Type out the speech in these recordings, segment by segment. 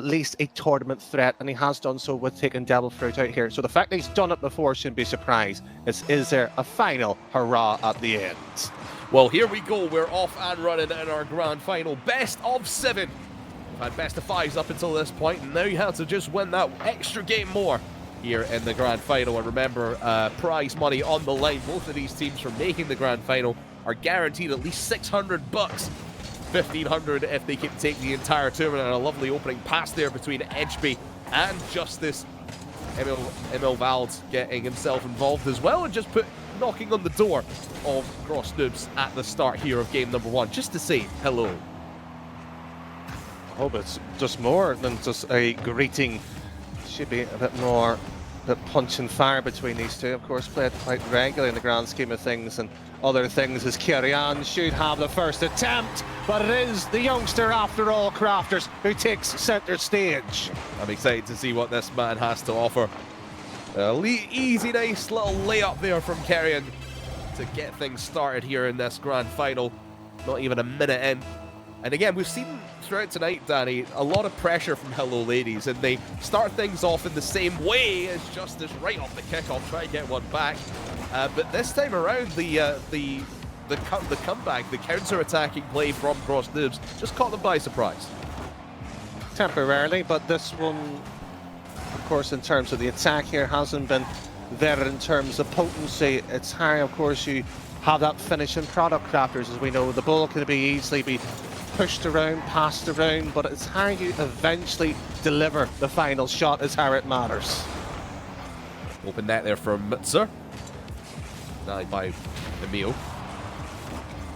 at least a tournament threat, and he has done so with taking Devil Fruit out here. So the fact that he's done it before shouldn't be a surprise. Is there a final hurrah at the end? Well, here we go. We're off and running in our grand final. Best of 7. We've had best of 5s up until this point, and now you have to just win that extra game more here in the grand final. And remember, prize money on the line. Both of these teams for making the grand final are guaranteed at least 600 bucks. 1,500 if they can take the entire tournament. And a lovely opening pass there between EJBY and Justice. EMILVALD getting himself involved as well, and just knocking on the door of Gross Noobs at the start here of game number 1, just to say hello. I hope it's just more than just a greeting. Should be a bit more punch and fire between these two. Of course, played quite regularly in the grand scheme of things and other things, as KERIAN should have the first attempt, but it is the youngster after all, Crafters, who takes centre stage. I'm excited to see what this man has to offer. Easy, nice little layup there from KERIAN to get things started here in this grand final. Not even a minute in. And again, we've seen throughout tonight, Danny, a lot of pressure from Hello Ladies, and they start things off in the same way as Justice right off the kickoff, try to get one back. But this time around, the comeback, the counter-attacking play from Gross Noobs just caught them by surprise. Temporarily, but this one, of course, in terms of the attack here, hasn't been there in terms of potency. It's how, of course, you have that finishing product, Crafters. As we know, the ball can easily be pushed around, passed around, but it's how you eventually deliver the final shot is how it matters. Open net there from MTZR. Now by Emil.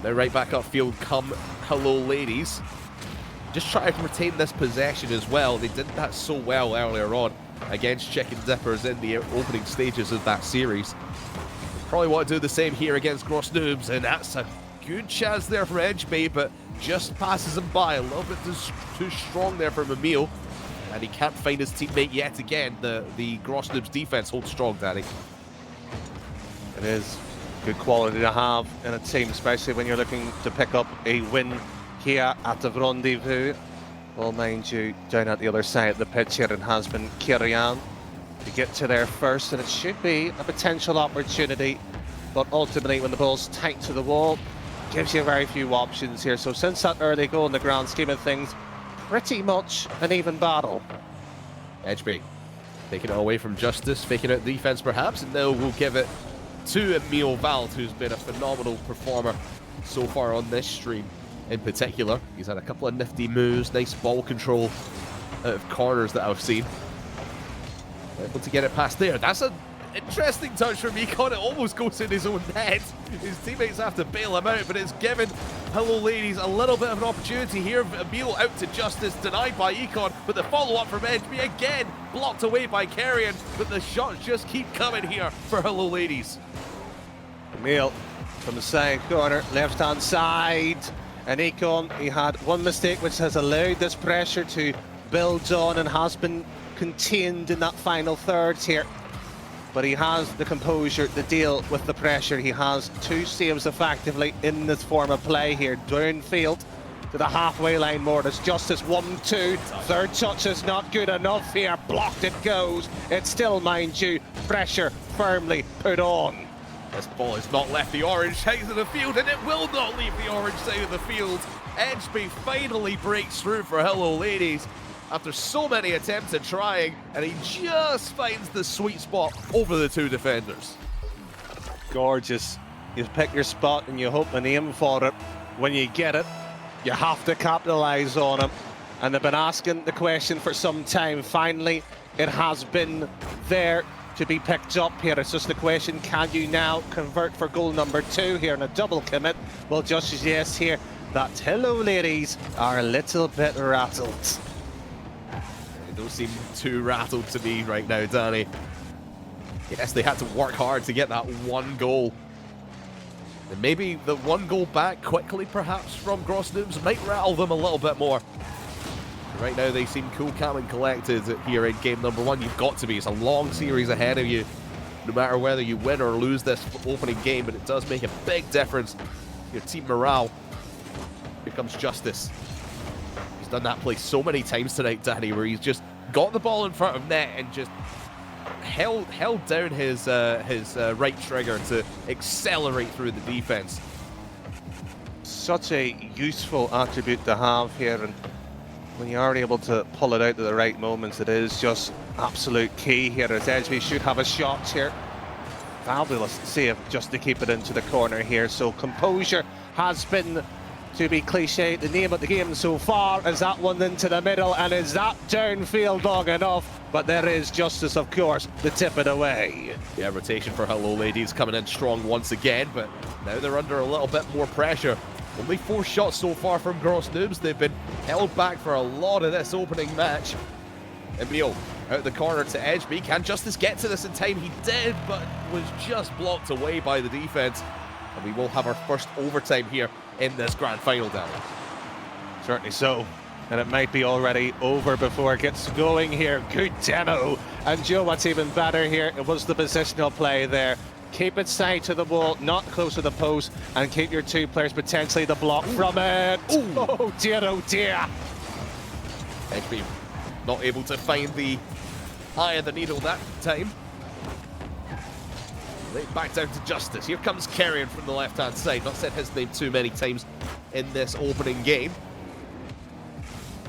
Now right back upfield come Hello Ladies. Just try to retain this possession as well. They did that so well earlier on against Chicken Dippers in the opening stages of that series. Probably want to do the same here against Gross Noobs, and that's a good chance there for EJBY, but just passes him by a little bit too strong there from Emil, and he can't find his teammate yet again. The Gross Noobs defense holds strong, Danny. It is good quality to have in a team, especially when you're looking to pick up a win here at the Rendez-Vous. Well, mind you, down at the other side of the pitch here, it has been KERIAN to get to there first, and it should be a potential opportunity, but ultimately when the ball's tight to the wall, gives you very few options here. So since that early goal in the grand scheme of things, pretty much an even battle. EJBY taking it away from Justice, faking out defense perhaps, and now we'll give it to EMILVALD, who's been a phenomenal performer so far on this stream in particular. He's had a couple of nifty moves, nice ball control out of corners that I've seen. Able to get it past there. That's an interesting touch from EKON. It almost goes in his own net. His teammates have to bail him out, but it's given Hello Ladies a little bit of an opportunity here. Emil out to Justice, denied by EKON, but the follow-up from EJBY again, blocked away by KERIAN, but the shots just keep coming here for Hello Ladies. Emil from the side corner, left-hand side, and EKON, he had one mistake which has allowed this pressure to build on and has been contained in that final third here. But he has the composure to deal with the pressure. He has 2 saves effectively in this form of play here. Downfield to the halfway line, Mortis. Justice 1-2. Third touch is not good enough here. Blocked it goes. It's still, mind you, pressure firmly put on. This ball has not left the orange side of the field, and it will not leave the orange side of the field. EJBY finally breaks through for Hello Ladies after so many attempts at trying, and he just finds the sweet spot over the 2 defenders. Gorgeous. You pick your spot and you hope and aim for it. When you get it, you have to capitalize on it. And they've been asking the question for some time. Finally, it has been there to be picked up here. It's just the question, can you now convert for goal number 2 here in a double commit? Well, just as yes here, that Hello Ladies are a little bit rattled. They don't seem too rattled to me right now, Danny. Yes, they had to work hard to get that 1 goal. And maybe the 1 goal back quickly, perhaps, from Gross Noobs might rattle them a little bit more. Right now, they seem cool, calm, and collected here in game number 1. You've got to be. It's a long series ahead of you, no matter whether you win or lose this opening game, but it does make a big difference. Your team morale. Here comes Justice. He's done that play so many times tonight, Danny, where he's just got the ball in front of net and just held down his right trigger to accelerate through the defense. Such a useful attribute to have here, and when you are able to pull it out at the right moments, it is just absolute key here, as EJBY should have a shot here. Fabulous save just to keep it into the corner here. So composure has been, to be cliche, the name of the game so far. Is that one into the middle, and is that downfield long enough? But there is Justice, of course, to tip it away. Yeah, rotation for Hello Ladies coming in strong once again, but now they're under a little bit more pressure. Only 4 shots so far from Gross Noobs. They've been held back for a lot of this opening match. Emil out the corner to EJBY. Can Justice get to this in time? He did, but was just blocked away by the defense. And we will have our first overtime here in this grand final, Danny. Certainly so. And it might be already over before it gets going here. Good demo. And Joe, what's even better here, it was the positional play there. Keep it side to the wall, not close to the post, and keep your 2 players potentially the block from it. Ooh. Oh dear, oh dear. EJBY not able to find the eye of the needle that time. Back down to Justice. Here comes KERIAN from the left-hand side. Not said his name too many times in this opening game.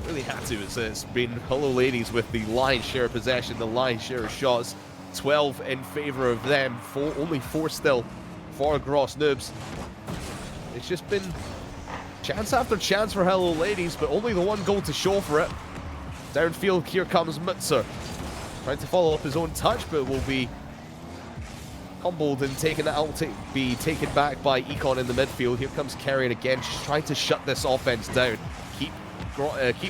Really had to. It's been Hello Ladies with the lion's share of possession, the lion's share of shots. 12 in favor of them, only 4 still for Gross Noobs. It's just been chance after chance for Hello Ladies, but only the 1 goal to show for it. Downfield, here comes MTZR. Trying to follow up his own touch, but will be humbled and taken out, be taken back by EKON in the midfield. Here comes KERIAN again, just trying to shut this offense down. Keep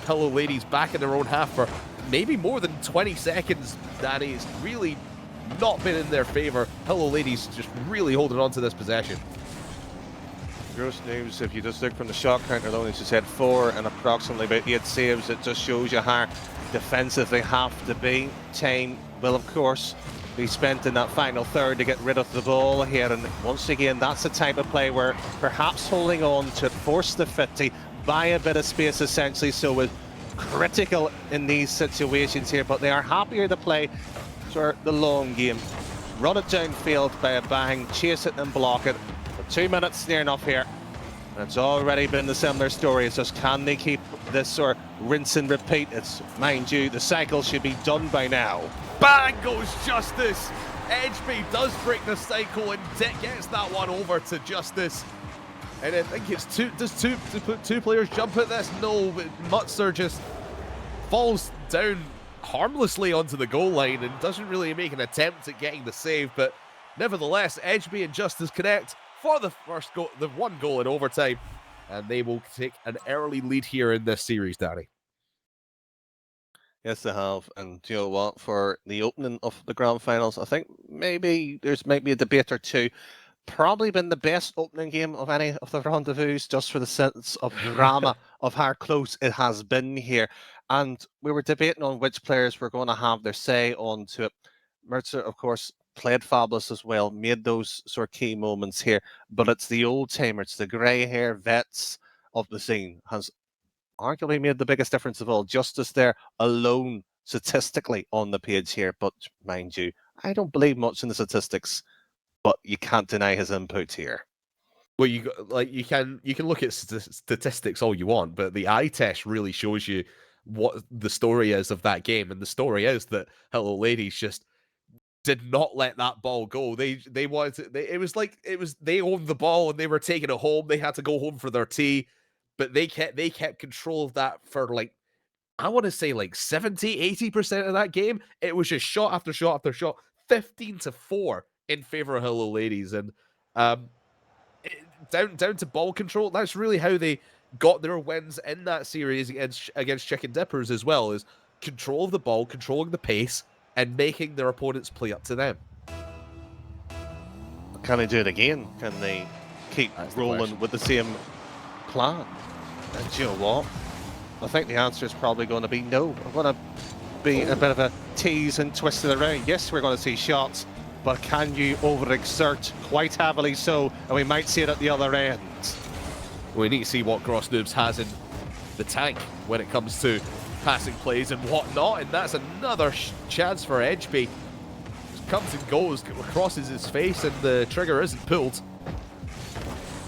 Hello Ladies back in their own half for maybe more than 20 seconds. Danny, it's really not been in their favor. Hello Ladies just really holding on to this possession. Gross Noobs, if you just look from the shot counter alone, as you said, 4 and approximately about 8 saves. It just shows you how defensive they have to be. Time will, of course, be spent in that final third to get rid of the ball here. And once again, that's the type of play where perhaps holding on to force the 50, buy a bit of space essentially, so it's critical in these situations here. But they are happier to play for the long game. Run it downfield by a bang, chase it and block it. 2 minutes near enough here. And it's already been a similar story. It's just, can they keep this or rinse and repeat? It's, mind you, the cycle should be done by now. Bang goes Justice. EJBY does break the cycle and gets that one over to Justice. And I think it's two players jump at this? No, but MTZR just falls down harmlessly onto the goal line and doesn't really make an attempt at getting the save. But nevertheless, EJBY and Justice connect for the first goal, the 1 goal in overtime, and they will take an early lead here in this series, Danny. Yes, they have. And you know what? For the opening of the grand finals, I think maybe there's a debate or two. Probably been the best opening game of any of the Rendezvous, just for the sense of drama of how close it has been here. And we were debating on which players were going to have their say onto it. MTZR, of course, played fabulous as well, made those sort of key moments here, but it's the old timer, it's the grey hair vets of the scene has arguably made the biggest difference of all. Justice there alone statistically on the page here, but mind you, I don't believe much in the statistics, but you can't deny his input here. Well, you can look at statistics all you want, but the eye test really shows you what the story is of that game, and the story is that Hello Ladies just did not let that ball go. They wanted to, they owned the ball and they were taking it home. They had to go home for their tea, but they kept control of that for like, I want to say like 70-80% of that game. It was just shot after shot after shot, 15-4 in favor of Hello Ladies, and down to ball control. That's really how they got their wins in that series against Chicken Dippers as well, is control of the ball, controlling the pace, and making their opponents play up to them. Can they do it again? Can they keep rolling with the same plan? And do you know what? I think the answer is probably going to be no. I'm going to be a bit of a tease and twist it around. Yes, we're going to see shots, but can you overexert quite heavily so, and we might see it at the other end? We need to see what Gross Noobs has in the tank when it comes to passing plays and whatnot, and that's another chance for EJBY. Just comes and goes, crosses his face, and the trigger isn't pulled.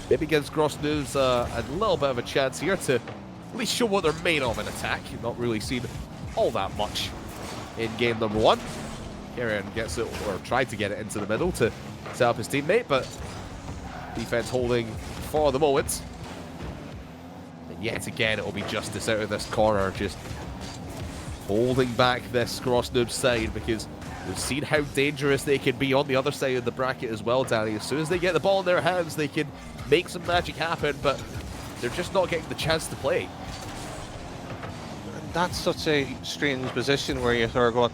Maybe gives Grosnews a little bit of a chance here to at least show what they're made of in attack. You've not really seen all that much in game number 1. KERIAN gets it, or tried to get it into the middle to set up his teammate, but defense holding for the moment. And yet again, it will be Justice out of this corner, just holding back this Grosnews side, because we've seen how dangerous they can be on the other side of the bracket as well, Danny. As soon as they get the ball in their hands, they can make some magic happen, but they're just not getting the chance to play. And that's such a strange position where you're sort of going,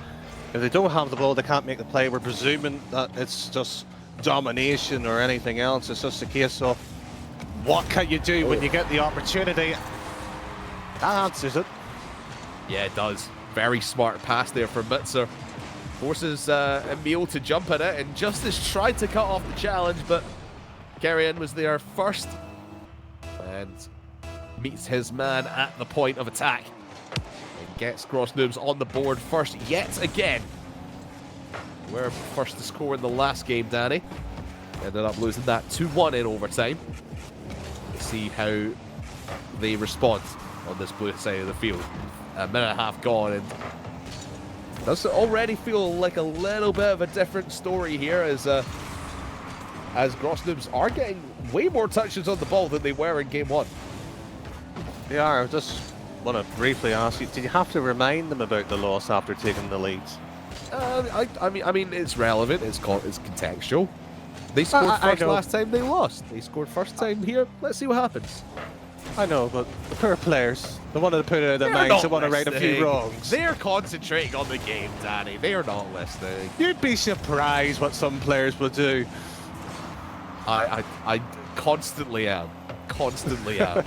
if they don't have the ball, they can't make the play. We're presuming that it's just domination or anything else. It's just a case of what can you do when you get the opportunity. That answers it. Yeah, it does. Very smart pass there from MTZR. Forces Emil to jump at it, and Justice tried to cut off the challenge, but KERIAN was there first and meets his man at the point of attack and gets Grosnews on the board first yet again. We're first to score in the last game, Danny. Ended up losing that 2-1 in overtime. Let's see how they respond on this blue side of the field. A minute and a half gone, and does it already feel like a little bit of a different story here as Grosnews are getting way more touches on the ball than they were in game 1. They are. I just want to briefly ask you, did you have to remind them about the loss after taking the lead? I mean, it's relevant. It's contextual. They scored first last time they lost. They scored first time here. Let's see what happens. I know, but the poor players, they wanted to put it in their minds, they want to right a few wrongs. They're concentrating on the game, Danny. They are not listening. You'd be surprised what some players will do. I constantly am. Constantly am.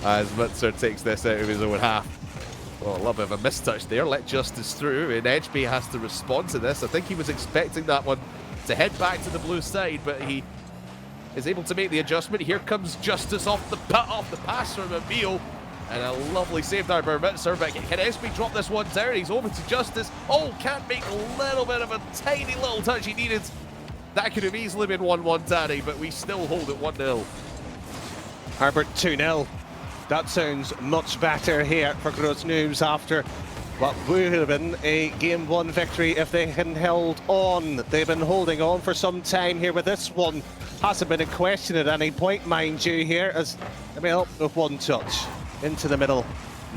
As MTZR takes this out of his own half. Well, a little bit of a mistouch there. Let Justice through, and EJBY has to respond to this. I think he was expecting that one to head back to the blue side, but he is able to make the adjustment. Here comes Justice off the pass from Emil, and a lovely save there by MTZR. But can EJBY drop this one down? He's over to Justice. Oh, can't make a little bit of a tiny little touch he needed. That could have easily been 1-1, Danny, but we still hold it 1-0. Herbert 2-0. That sounds much better here for Grosnews after what would have been a Game 1 victory if they hadn't held on. They've been holding on for some time here with this one. Hasn't been in question at any point, mind you, here, as Emil with one touch into the middle.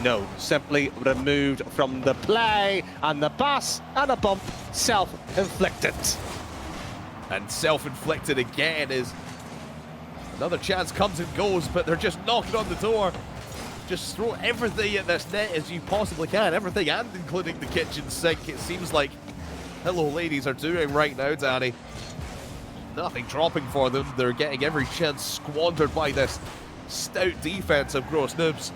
No, simply removed from the play, and the pass and a bump, self-inflicted. And self-inflicted again is another chance comes and goes, but they're just knocking on the door. Just throw everything at this net as you possibly can, everything and including the kitchen sink. It seems like Hello Ladies are doing right now, Danny. Nothing dropping for them. They're getting every chance squandered by this stout defense of Grosnews.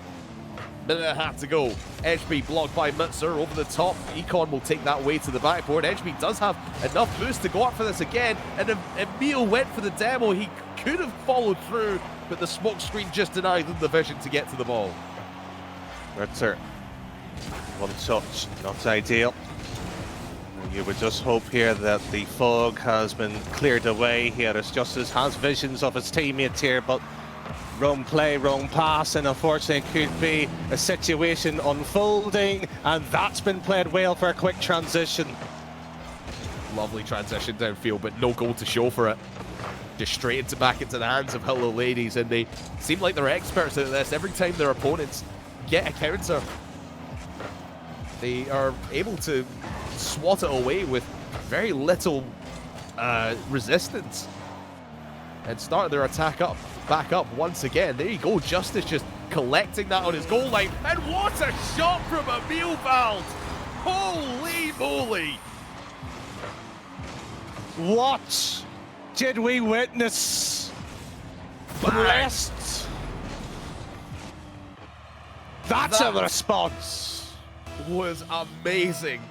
Minute and a half to go. EJBY blocked by MTZR over the top. EKON will take that way to the backboard. EJBY does have enough boost to go up for this again. And Emil went for the demo. He could have followed through, but the smoke screen just denied them the vision to get to the ball. MTZR. One touch, not ideal. You would just hope here that the fog has been cleared away here as Justice has visions of his teammates here, but wrong play, wrong pass, and unfortunately it could be a situation unfolding, and that's been played well for a quick transition. Lovely transition downfield, but no goal to show for it. Just straight back into the hands of Hello Ladies, and they seem like they're experts at this. Every time their opponents get a counter, they are able to swat it away with very little resistance and start their attack back up once again. There you go, Justice just collecting that on his goal line, and what a shot from EMILVALD! Holy moly! What did we witness? Blessed! That's a response! Was amazing.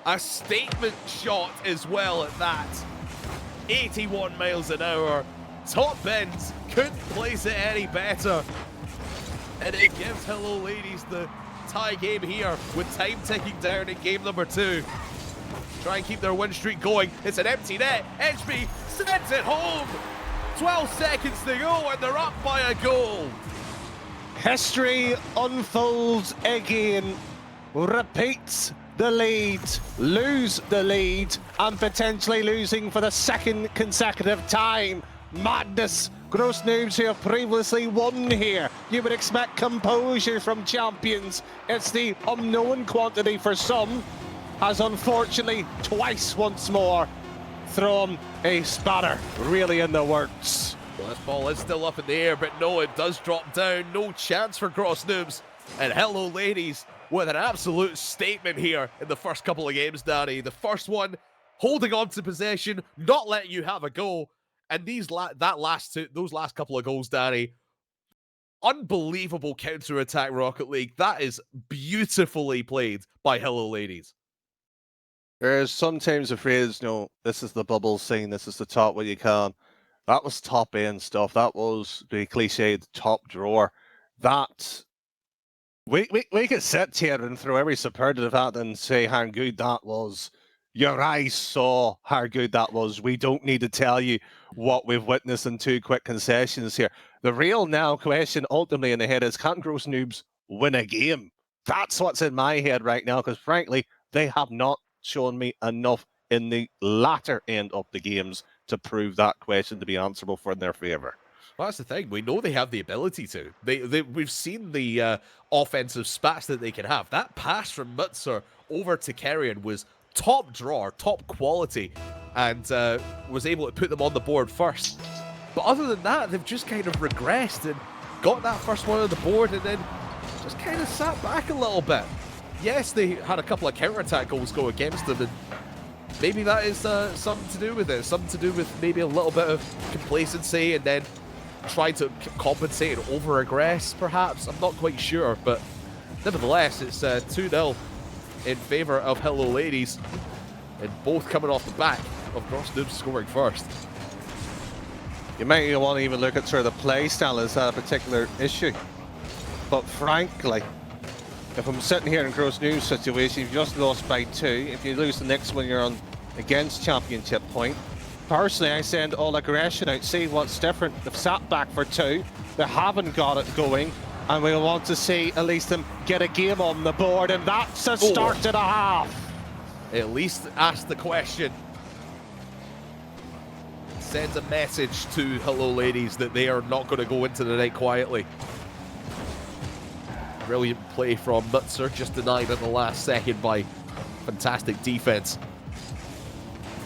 A statement shot as well at that. 81 miles an hour. Top bins, couldn't place it any better. And it gives Hello Ladies the tie game here with time ticking down in game number 2. Try and keep their win streak going. It's an empty net. EJBY sends it home. 12 seconds to go and they're up by a goal. History unfolds again. Repeats the lead, lose the lead, and potentially losing for the second consecutive time. Madness. Gross Noobs who have previously won here. You would expect composure from champions. It's the unknown quantity for some. Has unfortunately twice once more thrown a spatter really in the works. Well, this ball is still up in the air, but no, it does drop down. No chance for Gross Noobs. And Hello Ladies with an absolute statement here in the first couple of games, Danny. The first one, holding on to possession, not letting you have a goal. And those last couple of goals, Danny, unbelievable counter-attack Rocket League. That is beautifully played by Hello Ladies. There's sometimes a phrase, this is the bubble scene, this is the top where you can. That was top end stuff. That was the cliched top drawer. That we could sit here and throw every superlative at and say how good that was. Your eyes saw how good that was. We don't need to tell you what we've witnessed in 2 quick concessions here. The real now question ultimately in the head is, can Gross Noobs win a game? That's what's in my head right now, because frankly, they have not shown me enough in the latter end of the games to prove that question to be answerable for in their favor. Well, that's the thing. We know they have the ability to. We've seen the offensive spats that they can have. That pass from MTZR over to KERIAN was top drawer, top quality, and was able to put them on the board first. But other than that, they've just kind of regressed and got that first one on the board and then just kind of sat back a little bit. Yes, they had a couple of counter-attack goals go against them, and maybe that is something to do with it. Something to do with maybe a little bit of complacency and then try to compensate and over-aggress, perhaps. I'm not quite sure, but nevertheless, it's 2-0 in favour of Hello Ladies, and both coming off the back of Gross Noobs scoring first. You might want to even look at sort of the play style as a particular issue. But frankly, if I'm sitting here in Gross Noobs situation, you've just lost by 2. If you lose the next one, you're on against championship point. Personally, I send all aggression out, see what's different. They've sat back for 2. They haven't got it going. And we want to see at least them get a game on the board, and that's a start to the half. At least ask the question. Sends a message to Hello Ladies that they are not going to go into the night quietly. Brilliant play from MTZR, just denied at the last second by fantastic defense.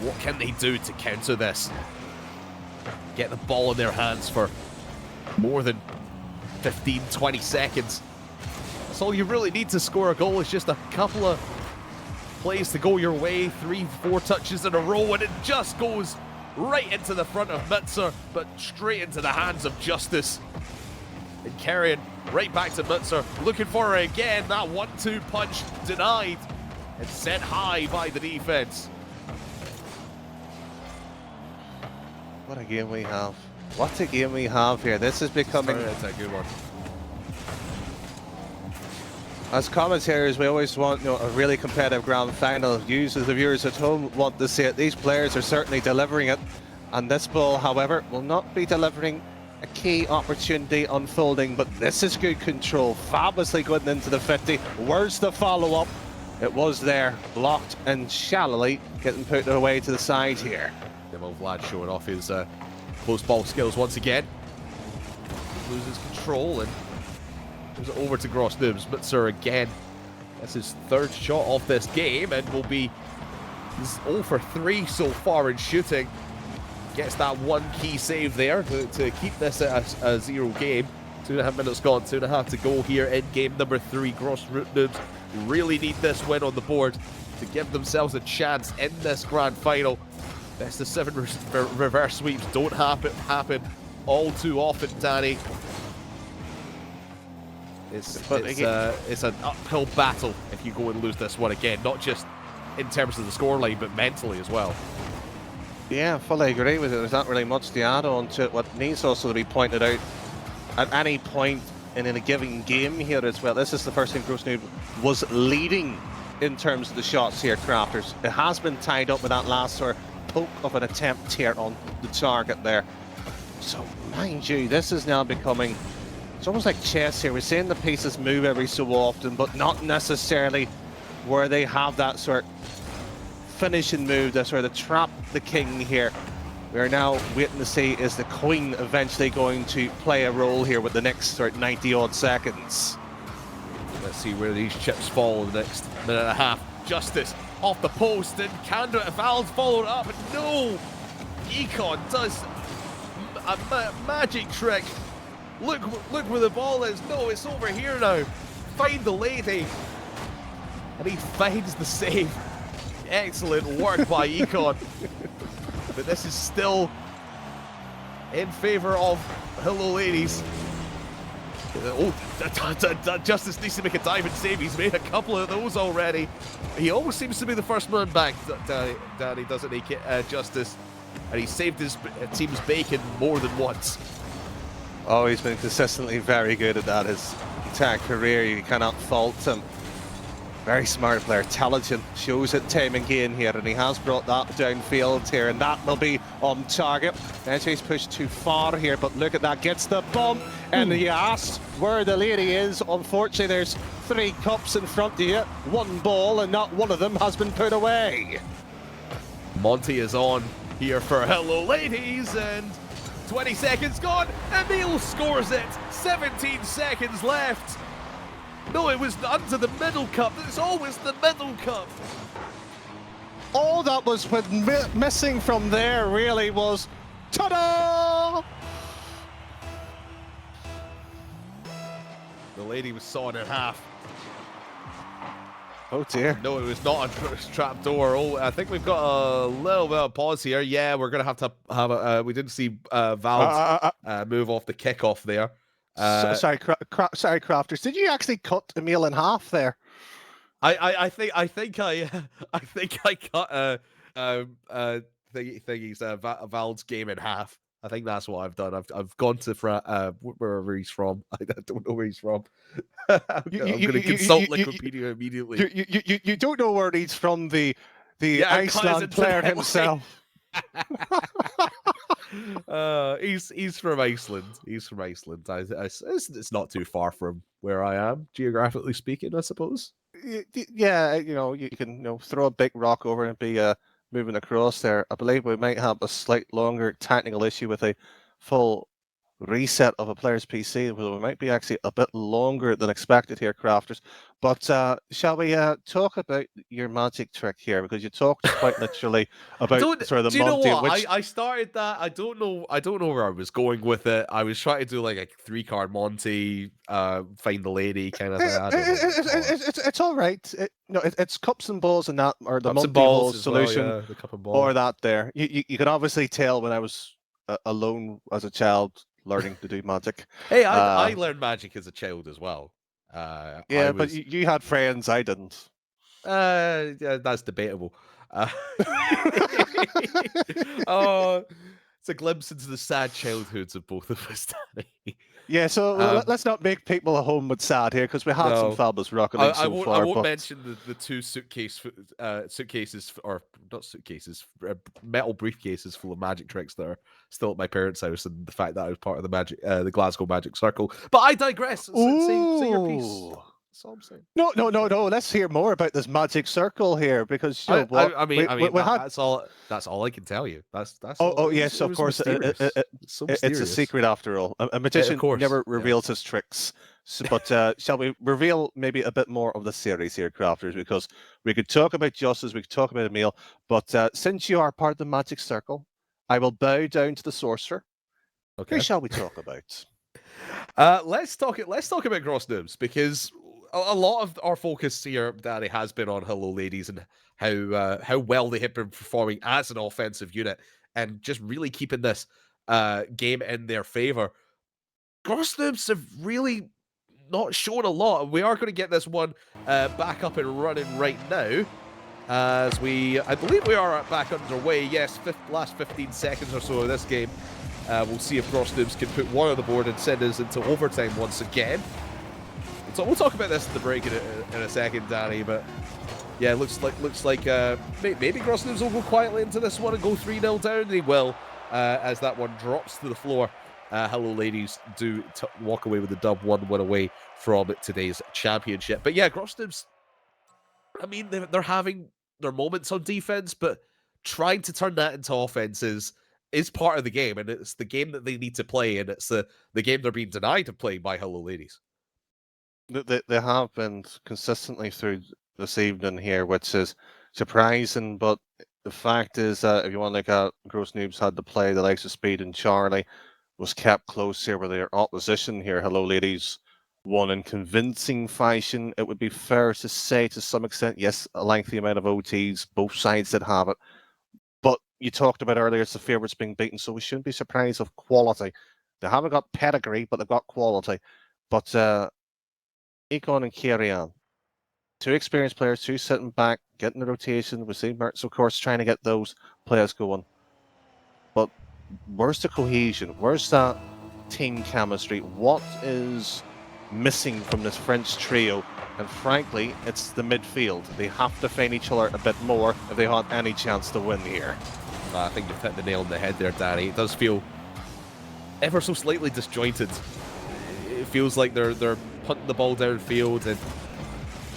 What can they do to counter this? Get the ball in their hands for more than 15, 20 seconds. That's all you really need to score a goal, is just a couple of plays to go your way, 3, 4 touches in a row, and it just goes right into the front of MTZR, but straight into the hands of Justice. And KERIAN right back to MTZR, looking for it again. That 1-2 punch denied and set high by the defense. What a game we have. What a game we have here. This is becoming... That's a good one. As commentators, we always want a really competitive grand final. You, as the viewers at home, want to see it. These players are certainly delivering it. And this ball, however, will not be delivering a key opportunity unfolding. But this is good control. Fabulously going into the 50. Where's the follow-up? It was there, blocked and shallowly getting put away to the side here. EMILVALD showing off his close ball skills once again. Loses control and gives it over to Gross Noobs. MTZR again. That's his 3rd shot of this game and will be 0 for 3 so far in shooting. Gets that 1 key save there to keep this at a 0 game. 2.5 minutes gone, 2.5 to go here in game number 3. Gross Noobs really need this win on the board to give themselves a chance in this grand final. Best of 7 reverse sweeps don't happen all too often, Danny. It's an uphill battle if you go and lose this one again, not just in terms of the scoreline, but mentally as well. Yeah, fully agree with it. There's not really much to add on to it. What needs also to be pointed out at any point in a given game here as well. This is the first time Grosnoob was leading in terms of the shots here, Crafters. It has been tied up with that last sort of poke of an attempt here on the target there. So, mind you, this is now becoming, it's almost like chess here. We're seeing the pieces move every so often, but not necessarily where they have that sort of finishing move, that's where they trap the king here. We're now waiting to see, is the queen eventually going to play a role here with the next sort of 90 odd seconds. Let's see where these chips fall in the next minute and a half. Justice off the post, and Valve followed up, and no! EKON does a magic trick. Look where the ball is. No, it's over here now. Find the lady. And he finds the save. Excellent work by EKON. But this is still in favor of Hello Ladies. Oh, Justice needs to make a diamond save. He's made a couple of those already. He always seems to be the first man back, Danny, doesn't he, Justice? And he saved his team's bacon more than once. Oh, he's been consistently very good at that his entire career. You cannot fault him. Very smart player, intelligent, shows it time again here, and he has brought that downfield here, and that will be on target. NJ's pushed too far here, but look at that, gets the bump, and you asked where the lady is. Unfortunately, there's 3 cups in front of you, 1 ball, and not one of them has been put away. Monty is on here for Hello Ladies, and 20 seconds gone. Emil scores it, 17 seconds left. No, it was under the middle cup. It's always the middle cup. All that was missing from there really was, ta-da! The lady was sawn in half. Oh dear. No, it was not a trapdoor. Oh, I think we've got a little bit of pause here. Yeah, we're going to have a... we didn't see Valve move off the kickoff there. Sorry, Crafters. Did you actually cut Emil in half there? I think I cut Val's game in half. I think that's what I've done. I've gone to wherever he's from. I don't know where he's from. I'm going to consult Wikipedia immediately. You don't know where he's from. The Iceland player himself. He's from Iceland. He's from Iceland. It's not too far from where I am, geographically speaking, I suppose. Yeah, you can throw a big rock over and be moving across there. I believe we might have a slight longer technical issue with a full reset of a player's PC. We might be actually a bit longer than expected here, Crafters. But shall we talk about your magic trick here? Because you talked quite literally about sort of the Monty. Do you know what? I started that. I don't know where I was going with it. I was trying to do like a 3-card Monty, find the lady kind of thing. It's all right. It's cups and balls and that, or the Monty ball solution, well, yeah, the cup and ball. Or that there. You can obviously tell when I was alone as a child learning to do magic. Hey, I learned magic as a child as well. Yeah, but you had friends, I didn't. Yeah, that's debatable. Oh, it's a glimpse into the sad childhoods of both of us, Danny. Yeah, so let's not make people at home with sad here, because we had some fabulous Rocket League so far. I won't mention the 2 suitcases, or not suitcases, metal briefcases full of magic tricks that are still at my parents' house, and the fact that I was part of the Glasgow Magic Circle. But I digress. Say your piece. That's all I'm saying. No. Let's hear more about this Magic Circle here, because I mean, that's all I can tell you. That's yes, of course. It's a secret after all. A magician never reveals his tricks. But shall we reveal maybe a bit more of the series here, Crafters? Because we could talk about Justice, we could talk about Emil, but since you are part of the Magic Circle, I will bow down to the sorcerer. Okay. Who shall we talk about? Let's talk about Grosnoob, because a lot of our focus here, Danny, has been on Hello Ladies and how well they have been performing as an offensive unit and just really keeping this game in their favor. Grosnoobs have really not shown a lot. We are going to get this one back up and running right now. as I believe we are back underway. Yes, last 15 seconds or so of this game. We'll see if Gross Noobs can put one on the board and send us into overtime once again. So we'll talk about this at the break in a second, Danny, but yeah, looks like maybe Gross Noobs will go quietly into this one and go 3-0 down. They will, as that one drops to the floor. Hello Ladies do walk away with the dub, 1-1 away from today's championship. But yeah, Gross Noobs, I mean, they're having their moments on defense, but trying to turn that into offense is part of the game, and it's the game that they need to play, and it's the game they're being denied to play by Hello Ladies. They have been consistently through this evening here, which is surprising, but the fact is that if you want to look at Gross Noobs had to play the likes of Speed and Charlie, was kept close here with their opposition here. Hello Ladies won in convincing fashion. It would be fair to say to some extent, yes, a lengthy amount of OTs, both sides did have it. But you talked about earlier, it's the favourites being beaten, so we shouldn't be surprised of quality. They haven't got pedigree, but they've got quality. But EKON and KERIAN, two experienced players, two sitting back, getting the rotation. We see Mertz, of course, trying to get those players going. But where's the cohesion? Where's that team chemistry? What is missing from this French trio? And frankly, it's the midfield. They have to find each other a bit more if they want any chance to win here. I think you've hit the nail on the head there, Danny. It does feel ever so slightly disjointed. It feels like they're putting the ball downfield and,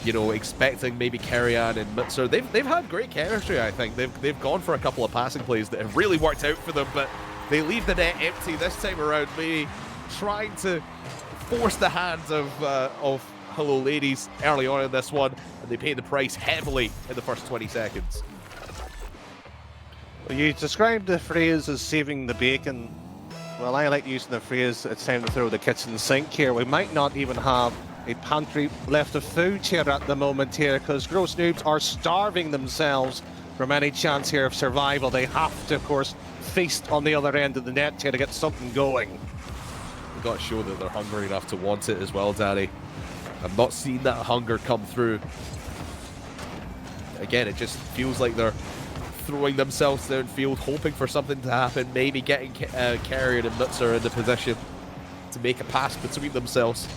you know, expecting maybe KERIAN and MTZR. They've had great chemistry, I think. They've gone for a couple of passing plays that have really worked out for them, but they leave the net empty this time around, maybe trying to force the hands of Hello Ladies early on in this one, and they pay the price heavily in the first 20 seconds. Well, you described the phrase as saving the bacon. Well, I like using the phrase, it's time to throw the kitchen sink here. We might not even have a pantry left of food here at the moment here, because Gross Noobs are starving themselves from any chance here of survival. They have to, of course, feast on the other end of the net here to get something going. They've got to show that they're hungry enough to want it as well, Danny. I've not seen that hunger come through. Again, it just feels like they're throwing themselves downfield, hoping for something to happen, maybe getting KERIAN and MTZR in the position to make a pass between themselves.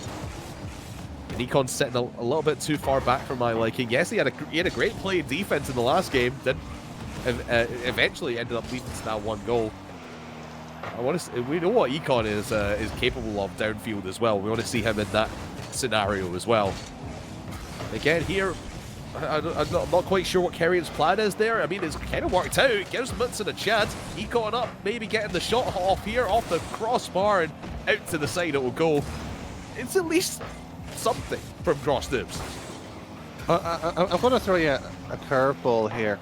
And EKON's sitting a little bit too far back for my liking. Yes, he had a great play in defense in the last game. Then eventually ended up leading to that one goal. We know what EKON is capable of downfield as well. We want to see him in that scenario as well. Again, here, I'm not quite sure what KERIAN's plan is there. I mean, it's kind of worked out. It gives MTZR a chance. EKON up, maybe getting the shot off here, off the crossbar, and out to the side it will go. It's at least something from Gross Noobs. I'm going to throw you a curveball here.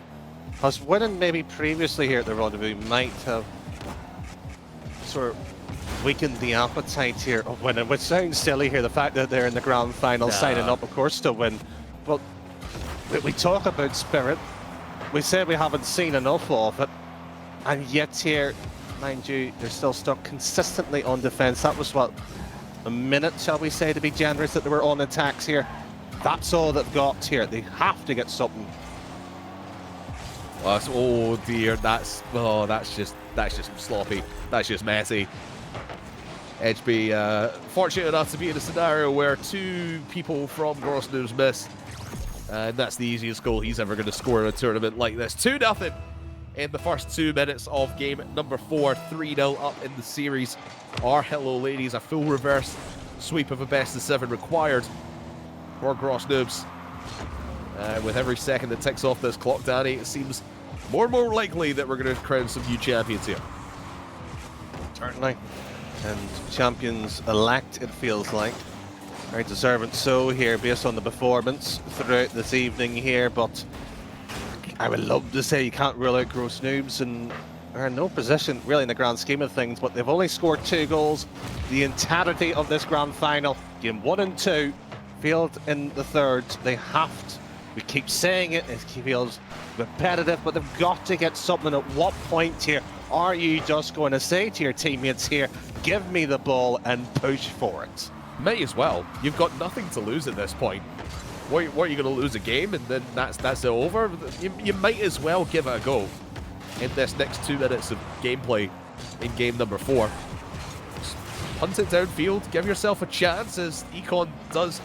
Because winning maybe previously here at the Rendez-Vous might have sort of weakened the appetite here of winning, which sounds silly here, the fact that they're in the grand final, signing up, of course, to win. But we talk about spirit. We said we haven't seen enough of it. And yet here, mind you, they're still stuck consistently on defense. That was, what, a minute, shall we say, to be generous, that they were on attacks here. That's all they've got here. They have to get something. Oh dear, that's just sloppy. That's just messy. EJBY fortunate enough to be in a scenario where two people from Gross Noobs miss. And that's the easiest goal he's ever going to score in a tournament like this. 2-0 in the first 2 minutes of game number 4. 3-0 up in the series. Our Hello Ladies, a full reverse sweep of a best of 7 required for Gross Noobs. With every second that ticks off this clock, Danny, it seems more and more likely that we're going to crown some new champions here. Certainly. And champions-elect, it feels like. Very deserving so here, based on the performance throughout this evening here, but I would love to say you can't rule out Gross Noobs, and are in no position really in the grand scheme of things, but they've only scored 2 goals the entirety of this grand final. Game 1 and 2, failed in the third. They have to. We keep saying it feels repetitive, but they've got to get something. At what point here are you just going to say to your teammates here, give me the ball and push for it? May as well. You've got nothing to lose at this point. what are you going to lose a game and then that's it over? You might as well give it a go in this next 2 minutes of gameplay in game number 4. Just hunt it downfield, give yourself a chance as EKON does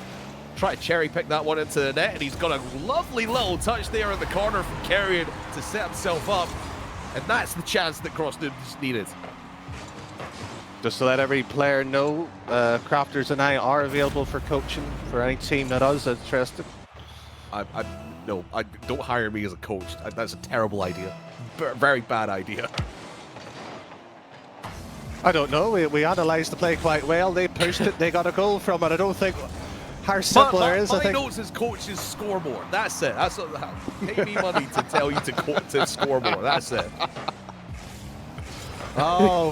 try to cherry pick that one into the net, and he's got a lovely little touch there in the corner from KERIAN to set himself up, and that's the chance that Grossnoobs needed. Just to let every player know, Crafters and I are available for coaching for any team that is interested. No, don't hire me as a coach. That's a terrible idea. Very bad idea. I don't know. We analysed the play quite well. They pushed it. They got a goal from it. I don't think how simple it is. My notes as coaches score more. That's it. That's what, pay me money to tell you to score more. That's it. Oh,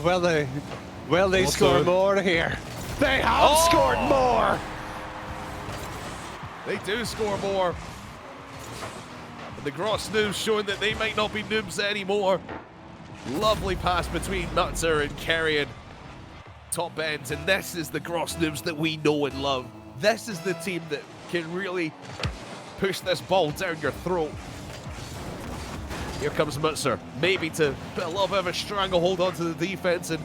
will they score more here? They have scored more. They do score more. And the Grossnoobs showing that they might not be noobs anymore. Lovely pass between MTZR and KERIAN. Top ends, and this is the Grossnoobs that we know and love. This is the team that can really push this ball down your throat. Here comes MTZR, maybe to put a little bit of a stranglehold onto the defense and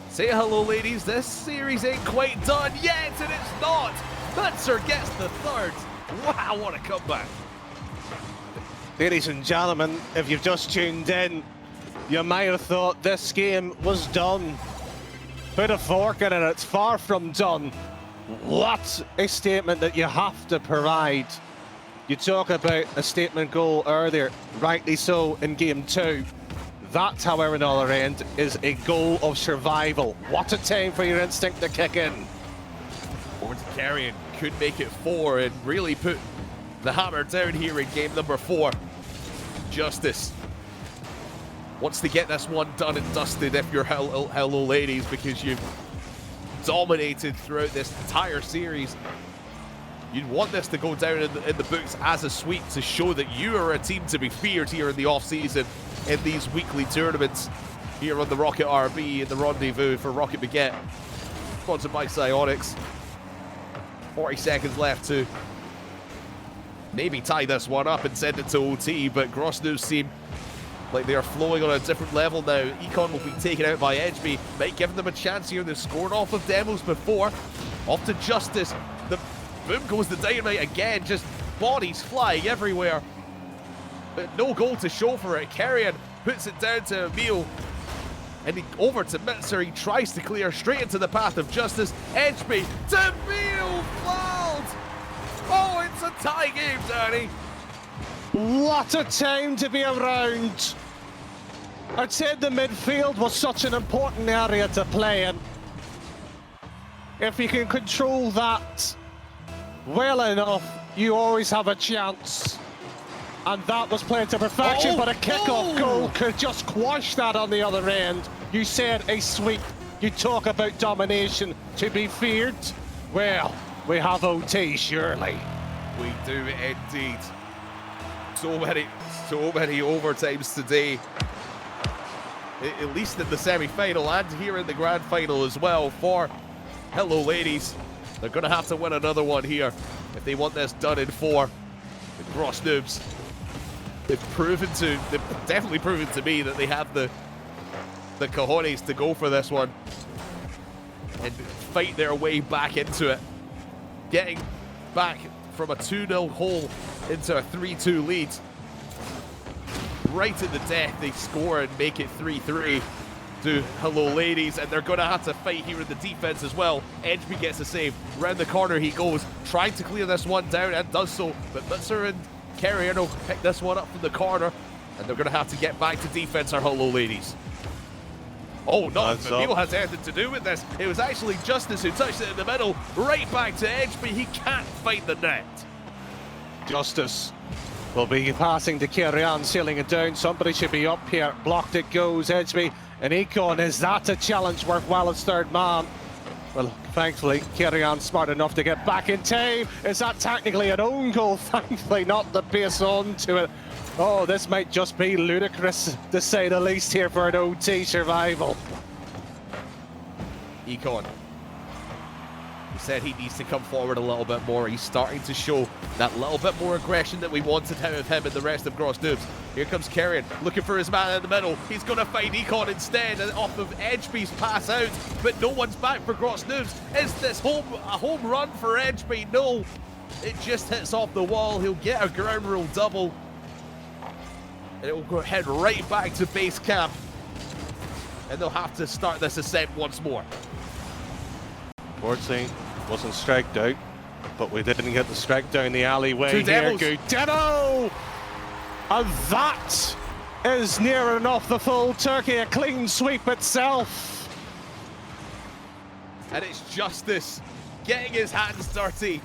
say hello, ladies. This series ain't quite done yet, and it's not. MTZR gets the third. Wow, what a comeback. Ladies and gentlemen, if you've just tuned in, you might have thought this game was done. Put a fork in it, it's far from done. What a statement that you have to provide. You talk about a statement goal earlier, rightly so, in game 2. That, however, on the other end, is a goal of survival. What a time for your instinct to kick in. Over to KERIAN, could make it 4 and really put the hammer down here in game number 4. Justice wants to get this one done and dusted if you're hello ladies, because you've dominated throughout this entire series. You'd want this to go down in the books as a sweep to show that you are a team to be feared here in the off-season in these weekly tournaments here on the Rocket RB in the Rendezvous for Rocket Baguette. Sponsored by Psyonix. 40 seconds left to maybe tie this one up and send it to OT, but Grossnoobs seem like they are flowing on a different level now. EKON will be taken out by EJBY. Might give them a chance here. They've scored off of demos before. Off to Justice. The boom goes the dynamite again. Just bodies flying everywhere. But no goal to show for it. KERIAN puts it down to Emil. And over to MTZR. He tries to clear straight into the path of Justice. EJBY to EMILVALD. Oh, it's a tie game, Danny. What a time to be around. I'd said the midfield was such an important area to play in. If you can control that well enough, you always have a chance. And that was played to perfection, but a kickoff goal could just quash that on the other end. You said a sweep. You talk about domination to be feared. Well, we have OT, surely. We do indeed. So many overtimes today. At least in the semi-final and here in the grand final as well for hello ladies. They're going to have to win another one here if they want this done in 4. The Grossnoobs, they've definitely proven to me that they have the cojones to go for this one and fight their way back into it. Getting back from a 2-0 hole into a 3-2 lead. Right at the death, they score and make it 3-3 to hello ladies, and they're going to have to fight here in the defense as well. EJBY gets a save. Round the corner he goes, trying to clear this one down, and does so, but MTZR and KERIAN will pick this one up from the corner, and they're going to have to get back to defense, our hello ladies. Oh, no, Emil has anything to do with this. It was actually Justice who touched it in the middle, right back to EJBY. He can't fight the net. Justice will be passing to KERIAN, sealing it down. Somebody should be up here. Blocked it goes, EJBY. And EKON, is that a challenge worthwhile as third man? Well, thankfully, KERIAN smart enough to get back in time. Is that technically an own goal? Thankfully, not the pace on to it. Oh, this might just be ludicrous, to say the least, here for an OT survival. EKON He said he needs to come forward a little bit more. He's starting to show that little bit more aggression that we wanted out of him and the rest of Gross Noobs. Here comes KERIAN, looking for his man in the middle. He's going to find EKON instead, and off of EJBY's pass out, but no one's back for Gross Noobs. Is this a home run for EJBY? No, it just hits off the wall. He'll get a ground rule double, and it will go head right back to base camp, and they'll have to start this ascent once more. 14 wasn't striked out, but we didn't get the strike down the alleyway. Two here. devils. Good demo! And that is near enough the full turkey, a clean sweep itself. And it's Justice getting his hands dirty,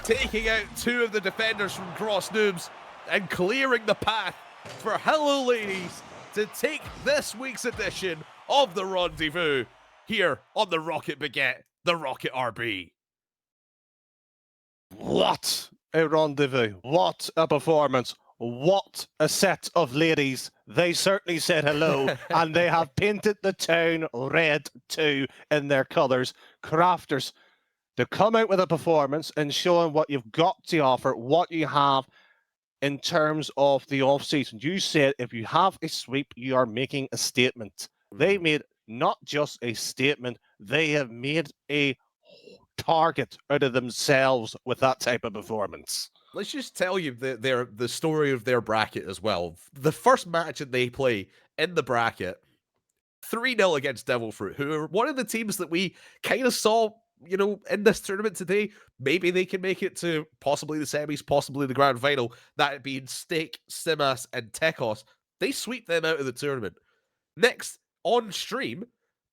taking out two of the defenders from Gross Noobs and clearing the path for Hello Ladies to take this week's edition of the Rendezvous here on the Rocket Baguette, the Rocket RB. What a rendezvous. What a performance. What a set of ladies. They certainly said hello, and they have painted the town red too in their colours. Crafters, to come out with a performance and showing what you've got to offer, what you have in terms of the off-season. You said if you have a sweep, you are making a statement. They made not just a statement, they have made a target out of themselves with that type of performance. Let's just tell you the story of their bracket as well. The first match that they play in the bracket, 3-0 against Devil Fruit, who are one of the teams that we kind of saw, you know, in this tournament today. Maybe they can make it to possibly the semis, possibly the grand final. That being Stake, Simas, and Tekos. They sweep them out of the tournament. Next, on stream,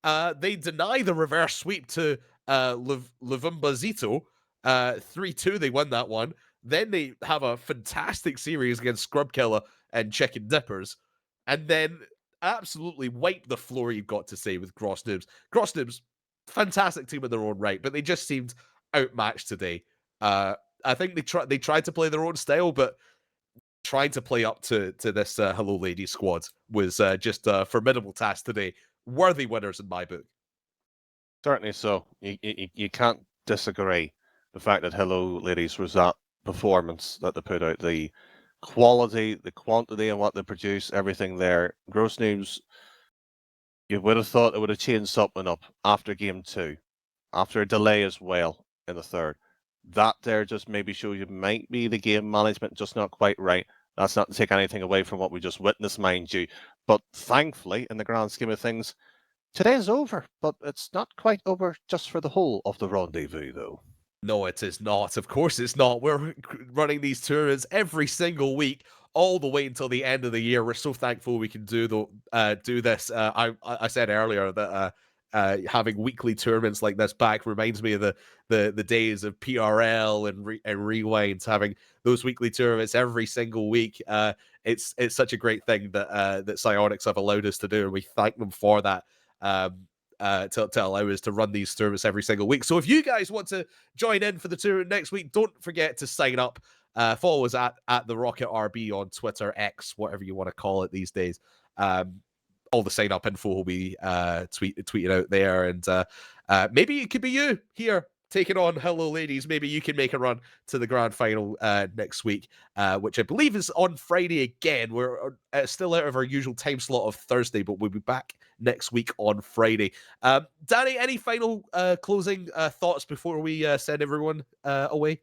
they deny the reverse sweep to Levumbazito. 3-2, they won that one. Then they have a fantastic series against Scrub Killer and Chicken Dippers. And then absolutely wipe the floor, you've got to say, with Gross Noobs. Gross Noobs, fantastic team in their own right, but they just seemed outmatched today. I think they tried to play their own style, but trying to play up to this Hello Ladies squad was just a formidable task today. Worthy winners in my book. Certainly so. You can't disagree. The fact that Hello Ladies was that performance that they put out, the quality, the quantity, and what they produce, everything there. Gross Noobs, you would have thought it would have changed something up after game 2, after a delay as well in the third. That there just maybe shows you might be the game management just not quite right. That's not to take anything away from what we just witnessed, mind you. But thankfully, in the grand scheme of things, today's over. But it's not quite over just for the whole of the rendezvous, though. No, it is not. Of course it's not. We're running these tournaments every single week, all the way until the end of the year. We're so thankful we can do this. I said earlier that having weekly tournaments like this back reminds me of the days of PRL and Rewind, having those weekly tournaments every single week. It's such a great thing that Psionics have allowed us to do, and we thank them for that. To allow us to run these tournaments every single week. So if you guys want to join in for the tournament next week, don't forget to sign up. Follow us at the Rocket RB on Twitter, X, whatever you want to call it these days. All the sign up info will be tweeted out there, and maybe it could be you here taking on Hello Ladies. Maybe you can make a run to the grand final next week, which I believe is on Friday again. We're still out of our usual time slot of Thursday, but we'll be back next week on Friday. Danny, any final closing thoughts before we send everyone away?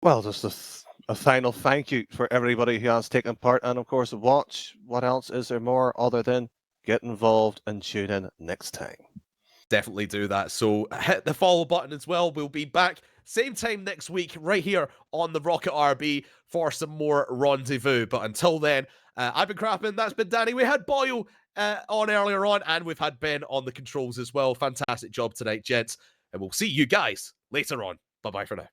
Well, just a final thank you for everybody who has taken part, and of course watch. What else is there more other than get involved and tune in next time? Definitely do that. So hit the follow button as well. We'll be back same time next week right here on the Rocket RB for some more Rendezvous. But until then, I've been Crafman, that's been Danny. We had Boyle on earlier on, and we've had Ben on the controls as well. Fantastic job tonight, gents. And we'll see you guys later on. Bye-bye for now.